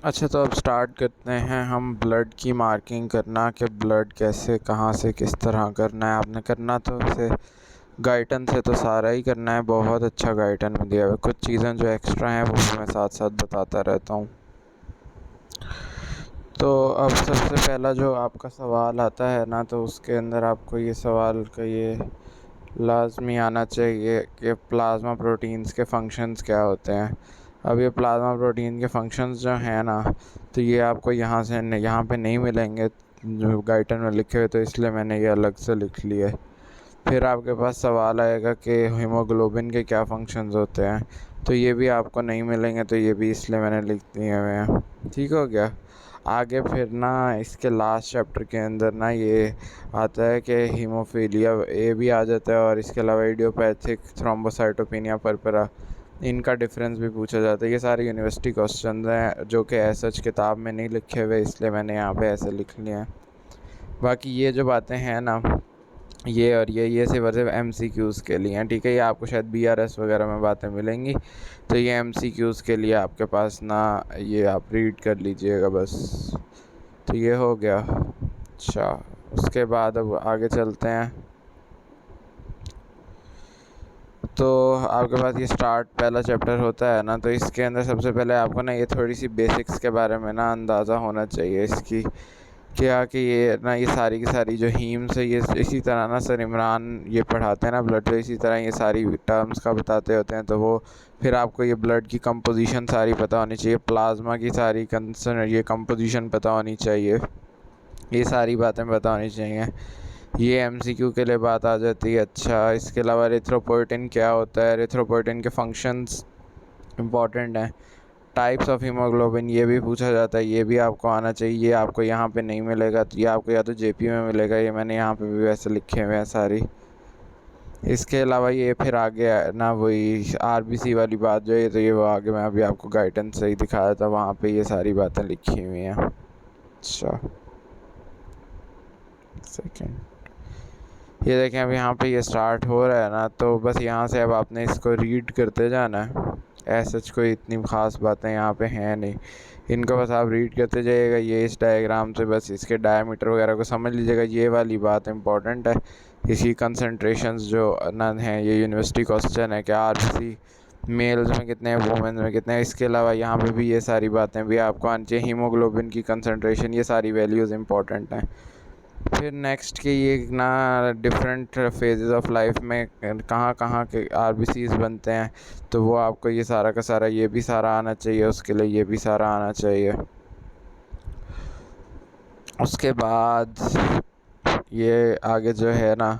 अच्छा, तो अब स्टार्ट करते हैं हम ब्लड की मार्किंग करना कि ब्लड कैसे कहाँ से किस तरह करना है। आपने करना तो वैसे गाइडन से तो सारा ही करना है। बहुत अच्छा गाइडन में दिया हुआ है। कुछ चीज़ें जो एक्स्ट्रा हैं वो भी मैं साथ साथ बताता रहता हूँ। तो अब सबसे पहला जो आपका सवाल आता है ना, तो उसके अंदर आपको ये सवाल का ये लाजमी आना चाहिए कि प्लाज्मा प्रोटीन्स के फंक्शंस क्या होते हैं। अब ये प्लाज्मा प्रोटीन के फंक्शंस जो हैं ना, तो ये आपको यहाँ से यहाँ पे नहीं मिलेंगे जो गाइडन में लिखे हुए, तो इसलिए मैंने ये अलग से लिख लिए। फिर आपके पास सवाल आएगा कि हीमोग्लोबिन के क्या फंक्शंस होते हैं, तो ये भी आपको नहीं मिलेंगे, तो ये भी इसलिए मैंने लिख दिए हुए हैं। ठीक हो गया। आगे फिर ना इसके लास्ट चैप्टर के अंदर ना ये आता है कि हीमोफीलिया ए भी आ जाता है, और इसके अलावा इडियोपैथिक थ्रोम्बोसाइटोपिनिया परपेरा, इनका डिफरेंस भी पूछा जाता है। ये सारे यूनिवर्सिटी क्वेश्चन हैं जो कि ऐसा किताब में नहीं लिखे हुए, इसलिए मैंने यहाँ पे ऐसे लिख लिए हैं। बाकी ये जो बातें हैं ना, ये और ये सिर्फ MCQs के लिए हैं। ठीक है, ये आपको शायद BRS वगैरह में बातें मिलेंगी, तो ये MCQs के लिए आपके पास ना, ये आप रीड कर लीजिएगा बस। तो ये हो गया। अच्छा, उसके बाद अब आगे चलते हैं। तो आपके पास ये स्टार्ट पहला चैप्टर होता है ना, तो इसके अंदर सबसे पहले आपको ना ये थोड़ी सी बेसिक्स के बारे में ना अंदाज़ा होना चाहिए इसकी, क्या कि ये ना ये सारी की सारी जो हीम्स है, ये इसी तरह ना सर इमरान ये पढ़ाते हैं ना ब्लड, तो इसी तरह ये सारी टर्म्स का बताते होते हैं। तो वो फिर आपको ये ब्लड की कंपोजिशन सारी पता होनी चाहिए, प्लाज्मा की सारी कंसर्न ये कंपोजिशन पता होनी चाहिए, ये सारी बातें पता होनी चाहिए। ये MCQ के लिए बात आ जाती है। अच्छा, इसके अलावा एरिथ्रोपोइटिन क्या होता है, एरिथ्रोपोइटिन के फंक्शंस इंपॉर्टेंट हैं। टाइप्स ऑफ हीमोग्लोबिन ये भी पूछा जाता है, ये भी आपको आना चाहिए। ये आपको यहाँ पे नहीं मिलेगा, तो ये आपको या तो JP में मिलेगा, ये मैंने यहाँ पे भी वैसे लिखे हुए हैं सारी। इसके अलावा ये फिर आगे ना वही RBC वाली बात जो है, तो ये वो आगे मैं अभी आपको गाइडेंस से ही दिखाया था, वहाँ पे ये सारी बातें लिखी हुई हैं। अच्छा, सेकेंड, ये देखें अब यहाँ पे ये स्टार्ट हो रहा है ना, तो बस यहाँ से अब आपने इसको रीड करते जाना है। ऐसा कोई इतनी ख़ास बातें यहाँ पे हैं नहीं, इनको बस आप रीड करते जाइएगा। ये इस डायग्राम से बस इसके डायमीटर वगैरह को समझ लीजिएगा। ये वाली बात इंपॉर्टेंट है, इसकी कंसंट्रेशंस जो ना हैं, ये यूनिवर्सिटी क्वेश्चन है कि RBC मेल्स में कितने हैं, वुमेन में कितने हैं। इसके अलावा यहाँ पे भी ये सारी बातें भी आपको आनी चाहिए। हीमोग्लोबिन की कंसंट्रेशन, ये सारी वैल्यूज़ इंपॉर्टेंट हैं। फिर नेक्स्ट के ये ना डिफरेंट फेजेस ऑफ लाइफ में कहाँ कहाँ के RBCs बनते हैं, तो वो आपको ये सारा का सारा ये भी सारा आना चाहिए, उसके लिए ये भी सारा आना चाहिए। उसके बाद ये आगे जो है ना,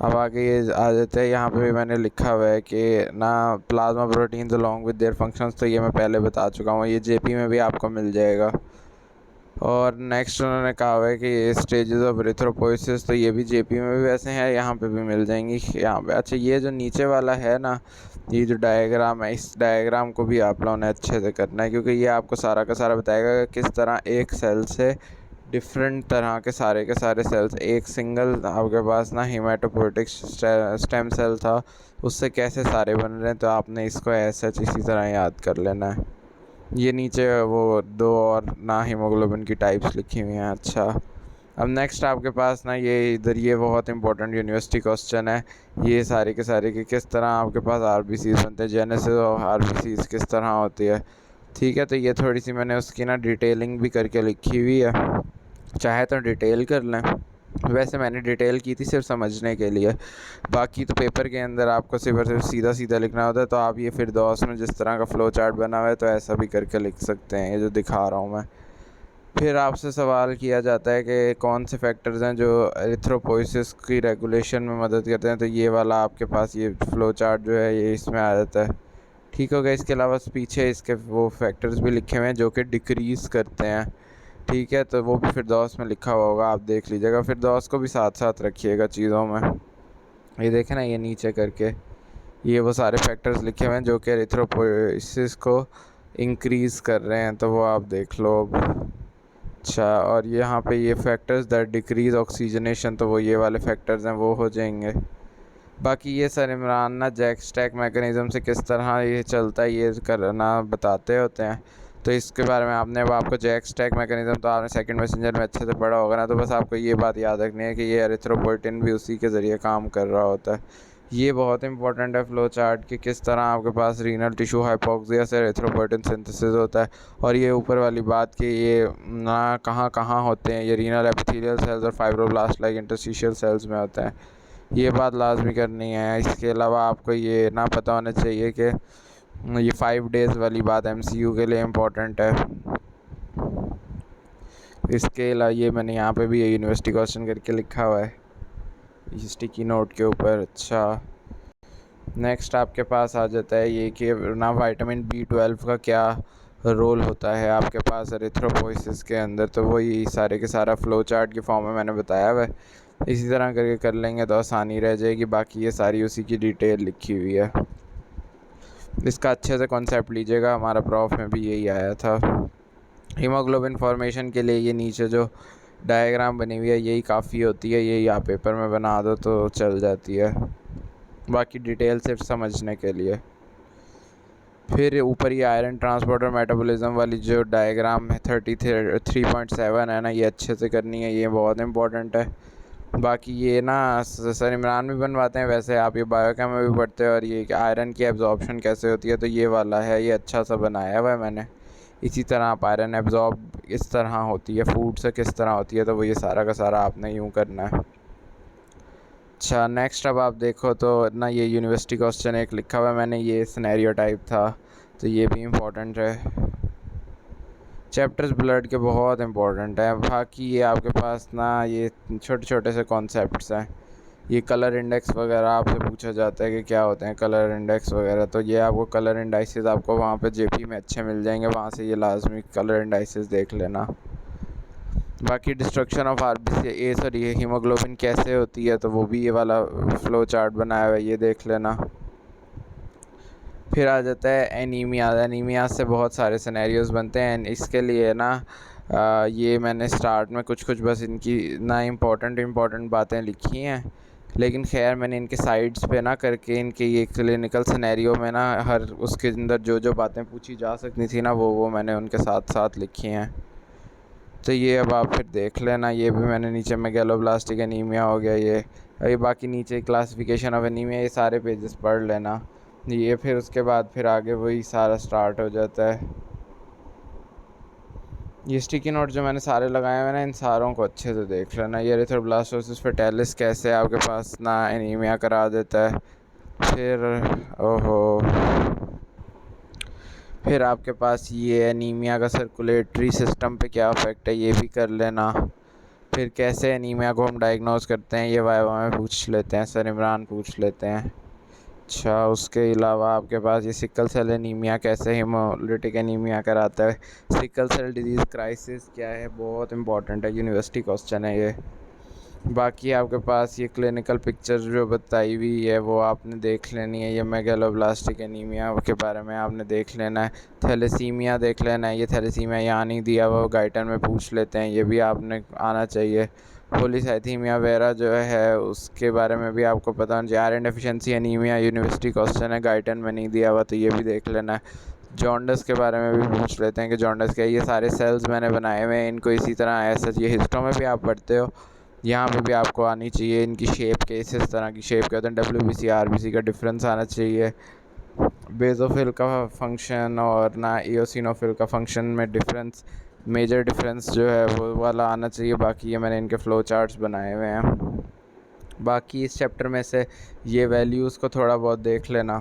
अब आगे ये आ जाते हैं। यहाँ पे भी मैंने लिखा हुआ है कि ना plasma proteins along with their functions, तो ये मैं पहले बता चुका हूँ, ये JP में भी आपको मिल जाएगा। और नेक्स्ट उन्होंने कहा हुआ है कि ये स्टेजेस ऑफ एरिथ्रोपोइसिस, तो ये भी JP में भी वैसे हैं, यहाँ पे भी मिल जाएंगी यहाँ पे। अच्छा, ये जो नीचे वाला है ना, ये जो डायग्राम है, इस डायग्राम को भी आप लोगों ने अच्छे से करना है, क्योंकि ये आपको सारा का सारा बताएगा कि किस तरह एक सेल से डिफरेंट तरह के सारे सेल्स, एक सिंगल आपके पास ना हीमेटोपोइटिक स्टेम सेल था, उससे कैसे सारे बन रहे हैं। तो आपने इसको ऐसा इसी तरह याद कर लेना है। ये नीचे वो दो और ना हीमोग्लोबिन की टाइप्स लिखी हुई हैं। अच्छा, अब नेक्स्ट आपके पास ना ये इधर ये बहुत इंपॉर्टेंट यूनिवर्सिटी क्वेश्चन है, ये सारे के सारे कि किस तरह आपके पास RBCs बनते हैं, जेनेसिस ऑफ RBCs किस तरह होती है। ठीक है, तो ये थोड़ी सी मैंने उसकी ना डिटेलिंग भी करके लिखी हुई है, चाहे तो डिटेल कर लें। वैसे मैंने डिटेल की थी सिर्फ समझने के लिए, बाकी तो पेपर के अंदर आपको सिर्फ सीधा सीधा लिखना होता है। तो आप ये फिर दोस्त में जिस तरह का फ़्लो चार्ट बना हुआ है, तो ऐसा भी करके लिख सकते हैं, ये जो दिखा रहा हूँ मैं। फिर आपसे सवाल किया जाता है कि कौन से फैक्टर्स हैं जो एरिथ्रोपोइसिस की रेगुलेशन में मदद करते हैं, तो ये वाला आपके पास ये फ़्लो चार्ट जो है ये इसमें आ जाता है। ठीक हो गया। इसके अलावा पीछे इसके वो फैक्टर्स भी लिखे हुए हैं जो कि डिक्रीज़ करते हैं। ठीक है, तो वो भी फिरदौस में लिखा हुआ होगा, आप देख लीजिएगा। फिरदौस को भी साथ साथ रखिएगा चीज़ों में। ये देखें ना, ये नीचे करके ये वो सारे फैक्टर्स लिखे हुए हैं जो कि एरिथ्रोपोइसिस को इंक्रीज़ कर रहे हैं, तो वो आप देख लो अब। अच्छा, और यहाँ पे ये फैक्टर्स दैट डिक्रीज़ ऑक्सीजनेशन, तो वो ये वाले फैक्टर्स हैं, वो हो जाएंगे। बाकी ये सर इमरान ना जैक स्टैक मैकेनिज़्म से किस तरह ये चलता है ये करना बताते होते हैं। तो इसके बारे में आपने, अब आपको जैक स्टैक मैकेनिज्म तो आपने सेकंड मैसेंजर में अच्छे से पढ़ा होगा ना, तो बस आपको ये बात याद रखनी है कि ये एरिथ्रोपोइटिन भी उसी के ज़रिए काम कर रहा होता है। ये बहुत इंपॉर्टेंट है फ्लो चार्ट कि किस तरह आपके पास रीनल टिश्यू हाइपोक्सिया से एरिथ्रोपोइटिन सिंथेसिस होता है। और ये ऊपर वाली बात कि ये ना कहाँ कहाँ होते हैं, ये रीनल एपिथेलियल सेल्स और फाइब्रोब्लास्ट लाइक इंटरस्टिशियल सेल्स में होते हैं, ये बात लाजमी करनी है। इसके अलावा आपको ये ना पता होना चाहिए कि ये 5 डेज़ वाली बात MCQ के लिए इम्पोर्टेंट है। इसके अलावा ये मैंने यहाँ पे भी ये यूनिवर्सिटी क्वेश्चन करके लिखा हुआ है स्टिकी नोट के ऊपर। अच्छा, नेक्स्ट आपके पास आ जाता है ये कि ना विटामिन B12 का क्या रोल होता है आपके पास एरिथ्रोपोइसिस के अंदर, तो वही सारे के सारा फ्लो चार्ट के फॉर्म में मैंने बताया हुआ है। इसी तरह करके कर लेंगे तो आसानी रह जाएगी। बाकी ये सारी उसी की डिटेल लिखी हुई है, इसका अच्छे से कॉन्सेप्ट लीजिएगा, हमारा प्रॉफ में भी यही आया था। हीमोग्लोबिन फॉर्मेशन के लिए ये नीचे जो डायग्राम बनी हुई है यही काफ़ी होती है, यही आप पेपर में बना दो तो चल जाती है, बाकी डिटेल सिर्फ समझने के लिए। फिर ऊपर ये आयरन ट्रांसपोर्टर मेटाबॉलिज्म वाली जो डायग्राम है 33.7 है ना, ये अच्छे से करनी है, ये बहुत इंपॉर्टेंट है। बाकी ये ना सर इमरान भी बनवाते हैं, वैसे आप ये बायोकेम में भी पढ़ते हो। और ये आयरन की एब्जॉर्प्शन कैसे होती है, तो ये वाला है, ये अच्छा सा बनाया हुआ है मैंने। इसी तरह आप आयरन एब्जॉर्ब इस तरह होती है, फूड से किस तरह होती है, तो वो ये सारा का सारा आपने यूँ करना है। अच्छा, नेक्स्ट अब आप देखो तो ना ये यूनिवर्सिटी क्वेश्चन एक लिखा हुआ है मैंने, ये सिनेरियो टाइप था, तो ये भी इम्पोर्टेंट है। चैप्टर्स ब्लड के बहुत इंपॉर्टेंट है। बाकी ये आपके पास ना ये छोटे छोटे से कॉन्सेप्ट्स हैं। ये कलर इंडेक्स वगैरह आपसे पूछा जाता है कि क्या होते हैं कलर इंडेक्स वगैरह, तो ये आपको कलर इंडाइसेस आपको वहाँ पे JP में अच्छे मिल जाएंगे, वहाँ से ये लाजमी कलर इंडाइसेस देख लेना। बाकी डिस्ट्रक्शन ऑफ ये हीमोग्लोबिन कैसे होती है, तो वो भी ये वाला फ्लो चार्ट बनाया हुआ है, ये देख लेना। फिर आ जाता है एनीमिया। एनीमिया से बहुत सारे सिनेरियोज़ बनते हैं। इसके लिए ना ये मैंने स्टार्ट में कुछ कुछ बस इनकी ना इम्पोर्टेंट बातें लिखी हैं, लेकिन खैर मैंने इनके साइड्स पे ना करके इनके ये क्लिनिकल सिनेरियो में ना हर उसके अंदर जो जो बातें पूछी जा सकती थी ना वो मैंने उनके साथ साथ लिखी हैं। तो ये अब आप फिर देख लेना। ये भी मैंने नीचे मेगैलोब्लास्टिक एनीमिया हो गया, ये बाकी नीचे क्लासिफिकेशन ऑफ एनीमिया, ये सारे पेजेस पढ़ लेना। ये फिर उसके बाद फिर आगे वही सारा स्टार्ट हो जाता है। ये स्टिकी नोट जो मैंने सारे लगाए हुए ना, इन सारों को अच्छे से देख लेना। ये एरिथ्रोब्लास्टोसिस फेटालिस कैसे आपके पास ना एनीमिया करा देता है। फिर फिर आपके पास ये एनीमिया का सर्कुलेटरी सिस्टम पे क्या इफ़ेक्ट है, ये भी कर लेना। फिर कैसे एनीमिया को हम डायग्नोज करते हैं, ये वाइवा में पूछ लेते हैं, सर इमरान पूछ लेते हैं। अच्छा, उसके अलावा आपके पास ये सिकल सेल एनीमिया कैसे हीमोलिटिक एनीमिया कराता है, सिकल सेल डिजीज़ क्राइसिस क्या है, बहुत इंपॉर्टेंट है, यूनिवर्सिटी क्वेश्चन है ये। बाकी आपके पास ये क्लिनिकल पिक्चर जो बताई हुई है वो आपने देख लेनी है। ये मेगैलोब्लास्टिक एनीमिया के बारे में आपने देख लेना है। थैलेसीमिया देख लेना है, ये थैलेसीमिया यहाँ नहीं दिया हुआ, गाइटन में पूछ लेते हैं, ये भी आपने आना चाहिए। पॉलीसाइथीमिया वगैरह जो है उसके बारे में भी आपको पता होना चाहिए। Iron deficiency anaemia university question है, गाइटन में नहीं दिया हुआ, तो ये भी देख लेना है। जॉन्डिस के बारे में भी पूछ लेते हैं कि जॉन्डिस क्या है। ये सारे सेल्स मैंने बनाए हुए हैं, इनको इसी तरह ऐसा ये हिस्टो में भी आप पढ़ते हो, यहाँ पे भी आपको आनी चाहिए। इनकी शेप के इस तरह की शेप के होते हैं। WBC RBC का डिफरेंस आना चाहिए। बेज़ोफिल का फंक्शन और ना इओसिनोफिल का फंक्शन में डिफरेंस, मेजर डिफरेंस जो है वो वाला आना चाहिए। बाकी ये मैंने इनके फ़्लो चार्ट्स बनाए हुए हैं। बाकी इस चैप्टर में से ये वैल्यूज़ को थोड़ा बहुत देख लेना,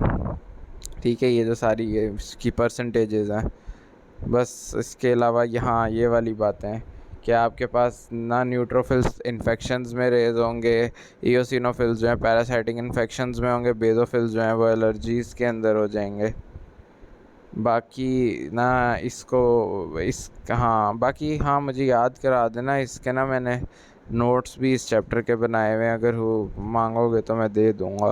ठीक है। ये जो सारी ये इसकी परसेंटेजेस हैं, बस इसके अलावा यहाँ ये वाली बातें कि आपके पास ना न्यूट्रोफिल्स इन्फेक्शंस में रेज होंगे, इओसिनोफिल्स जो हैं पैरासाइटिक इन्फेक्शंस में होंगे, बेज़ोफिल्स जो हैं वो एलर्जीज़ के अंदर हो जाएंगे। बाकी ना बाकी हाँ मुझे याद करा देना इसके ना, मैंने नोट्स भी इस चैप्टर के बनाए हुए हैं, अगर वो मांगोगे तो मैं दे दूँगा।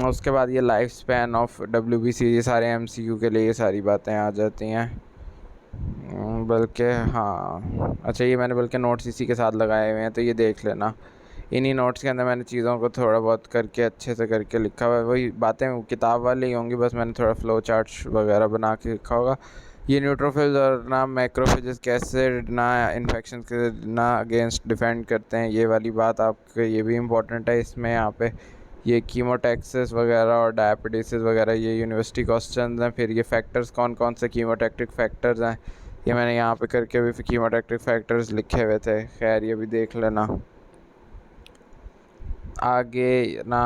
उसके बाद ये लाइफ स्पैन ऑफ WBC, ये सारे MCQ के लिए ये सारी बातें आ जाती हैं। बल्कि हाँ अच्छा, ये मैंने बल्कि नोट्स इसी के साथ लगाए हुए हैं, तो ये देख लेना। इन्हीं नोट्स के अंदर मैंने चीज़ों को थोड़ा बहुत करके अच्छे से करके लिखा हुआ है। वही बातें किताब वाली ही होंगी, बस मैंने थोड़ा फ़्लो चार्ट वगैरह बना के लिखा होगा। ये न्यूट्रोफिल्स और ना मैक्रोफेजेस कैसे ना इन्फेक्शन के ना अगेंस्ट डिफेंड करते हैं, ये वाली बात आपके ये भी इम्पोर्टेंट है इसमें। यहाँ पे ये कीमोटैक्सिस वगैरह और डायबिटीज़ वगैरह ये यूनिवर्सिटी क्वेश्चंस हैं। फिर ये फैक्टर्स कौन कौन से कीमोटैक्टिक फैक्टर्स हैं, ये मैंने यहाँ पे करके भी कीमोटैक्टिक फैक्टर्स लिखे हुए थे। खैर ये भी देख लेना। आगे ना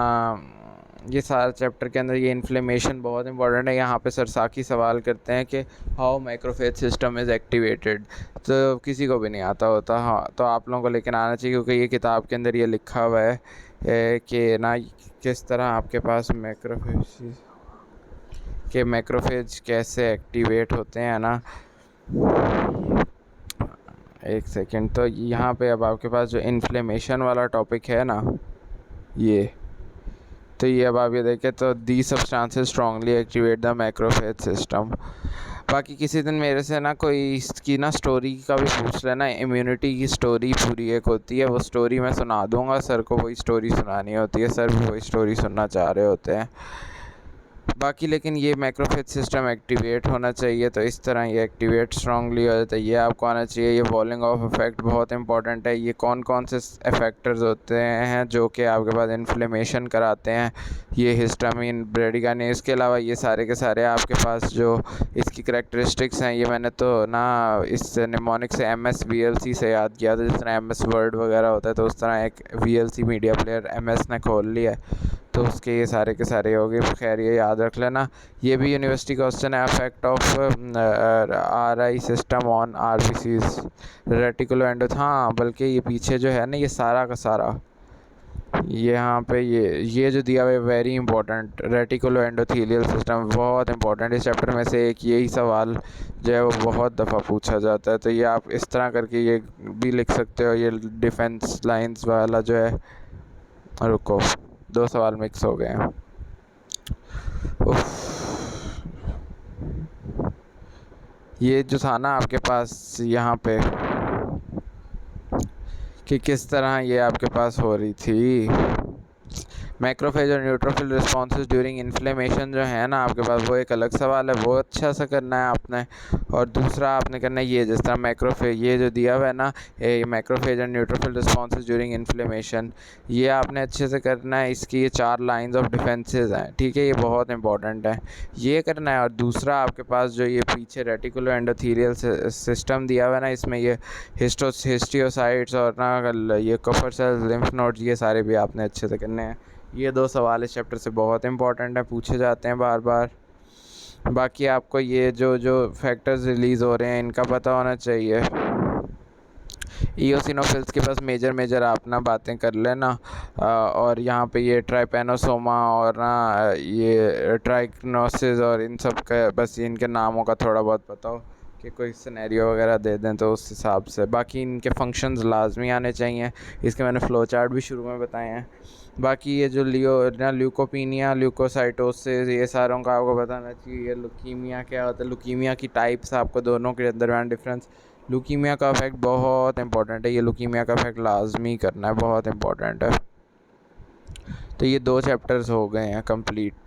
ये सारा चैप्टर के अंदर ये इन्फ्लेमेशन बहुत इंपॉर्टेंट है। यहाँ पे सरसाकी सवाल करते हैं कि how macrophage system is activated, तो किसी को भी नहीं आता होता। हाँ, तो आप लोगों को लेकिन आना चाहिए, क्योंकि ये किताब के अंदर ये लिखा हुआ है कि ना किस तरह आपके पास मैक्रोफेज कैसे एक्टिवेट होते हैं ना। एक सेकेंड, तो यहाँ पे अब आपके पास जो इन्फ्लेमेशन वाला टॉपिक है ना, ये तो ये अब आप ये देखें तो the substances strongly activate the macrophage system. बाकी किसी दिन मेरे से ना कोई इसकी ना स्टोरी का भी पूछ लेना। इम्यूनिटी की स्टोरी पूरी एक होती है, वो स्टोरी मैं सुना दूंगा। सर को वही स्टोरी सुनानी होती है, सर भी वही स्टोरी सुनना चाह रहे होते हैं। बाकी लेकिन ये मैक्रोफेज सिस्टम एक्टिवेट होना चाहिए, तो इस तरह ये एक्टिवेट स्ट्रांगली हो जाता है। ये आपको आना चाहिए। ये वॉलिंग ऑफ इफेक्ट बहुत इंपॉर्टेंट है। ये कौन कौन से इफेक्टर्स होते हैं जो कि आपके पास इन्फ्लेमेशन कराते हैं, ये हिस्टामिन, ब्रेडिकाइन, इसके अलावा ये सारे के सारे आपके पास जो इसकी करैक्टरिस्टिक्स हैं, ये मैंने तो ना इस निमोनिक से MS VLC से याद किया था। जिस तरह MS वर्ड वगैरह होता है, तो उस तरह एक VLC मीडिया प्लेयर MS ने खोल लिया है, तो उसके ये सारे के सारे हो गए। खैर ये याद रख लेना। ये भी यूनिवर्सिटी क्वेश्चन है। Effect of RI system on RBCs reticulo endo, हाँ बल्कि ये पीछे जो है ना ये सारा का सारा यहाँ पे ये जो दिया हुआ है very important, reticulo endothelial system बहुत इंपॉर्टेंट। इस चैप्टर में से एक यही सवाल जो है वो बहुत दफ़ा पूछा जाता है। तो ये आप इस तरह करके ये भी लिख सकते हो। ये डिफेंस लाइंस वाला जो है, रुको 2 सवाल मिक्स हो गए हैं। ये जो था ना आपके पास यहाँ पे कि किस तरह ये आपके पास हो रही थी मैक्रोफेज और न्यूट्रोफिल रिस्पॉन्सेज ड्यूरिंग इन्फ्लेमेशन, जो है ना आपके पास वो एक अलग सवाल है, वो अच्छा सा करना है आपने। और दूसरा आपने करना है ये, जिस तरह मैक्रोफेज ये जो दिया हुआ है ना, ये मैक्रोफेज और न्यूट्रोफिल रिस्पॉन्सेज ड्यूरिंग इन्फ्लेमेशन, ये आपने अच्छे से करना है। इसकी ये 4 लाइंस ऑफ डिफेंसेस हैं, ठीक है, ये बहुत इंपॉर्टेंट है, ये करना है। और दूसरा आपके पास जो ये पीछे रेटिकुलो एंडोथेलियल सिस्टम दिया हुआ है ना, इसमें ये हिस्टियोसाइट्स और ना ये कफर सेल्स, लिम्फ नोड्स, ये सारे भी आपने अच्छे से करने हैं। ये 2 सवाल इस चैप्टर से बहुत इंपॉर्टेंट है, पूछे जाते हैं बार बार। बाकी आपको ये जो फैक्टर्स रिलीज़ हो रहे हैं इनका पता होना चाहिए। इओसिनोफिल्स के पास मेजर आप ना बातें कर लेना। और यहाँ पे ये ट्राइपेनोसोमा और ना ये ट्राइक्नोसिस और इन सब का बस इनके नामों का थोड़ा बहुत पता हो कि कोई सिनेरियो वगैरह दे दें तो उस हिसाब से। बाकी इनके फंक्शंस लाजमी आने चाहिए, इसके मैंने फ़्लो चार्ट भी शुरू में बताए हैं। बाकी ये जो ल्यूकोपीनिया, ल्यूकोसाइटोसिस, ये सारों का आपको बताना चाहिए। लुकीमिया क्या होता है, लुकीमिया की टाइप्स आपको दोनों के दरमियान डिफरेंस। लुकीमिया का इफेक्ट बहुत इंपॉर्टेंट है, ये लुकीमिया का इफेक्ट लाजमी करना है, बहुत इंपॉर्टेंट है। तो ये 2 चैप्टर्स हो गए हैं कंप्लीट।